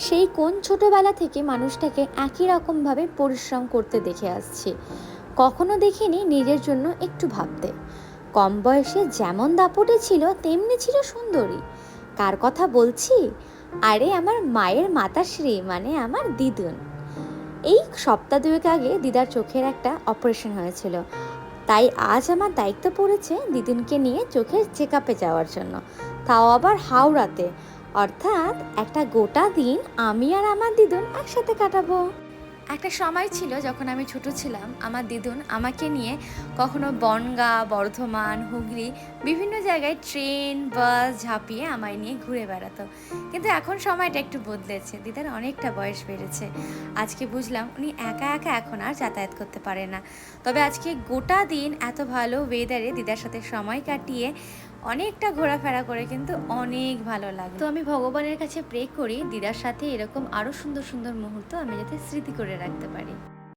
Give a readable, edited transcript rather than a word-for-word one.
সেই কোন ছোটবেলা থেকে মানুষটাকে একই রকমভাবে পরিশ্রম করতে দেখে আসছি, কখনো দেখিনি নিজের জন্য একটু ভাবতে। কম বয়সে যেমন দাপটে ছিল তেমনি ছিল সুন্দরী। কার কথা বলছি? আরে আমার মায়ের মাতাশ্রী, মানে আমার দিদুন। এই সপ্তাহ দুয়েক আগে দিদার চোখের একটা অপারেশন হয়েছিল, তাই আজ আমার দায়িত্ব পড়েছে দিদুনকে নিয়ে চোখের চেক আপে যাওয়ার জন্য, তাও আবার হাওড়াতে। অর্থাৎ একটা গোটা দিন আমি আর আমার দিদুন একসাথে কাটাবো। একটা সময় ছিল যখন আমি ছোট ছিলাম, আমার দিদুন আমাকে নিয়ে কখনো বনগাঁ, বর্ধমান, হুগলি বিভিন্ন জায়গায় ট্রেন বাস ঝাঁপিয়ে আমায় নিয়ে ঘুরে বেড়াতো। কিন্তু এখন সময়টা একটু বদলেছে, দিদার অনেকটা বয়স বেড়েছে। আজকে বুঝলাম উনি একা একা এখন আর যাতায়াত করতে পারে না। তবে আজকে গোটা দিন এত ভালো ওয়েদারে দিদার সাথে সময় কাটিয়ে অনেকটা ঘোরাফেরা করে কিন্তু অনেক ভালো লাগে। তো আমি ভগবানের কাছে প্রে করি দিদার সাথে এরকম আরও সুন্দর সুন্দর মুহূর্ত আমি যাতে স্মৃতি করে রাখতে পারি।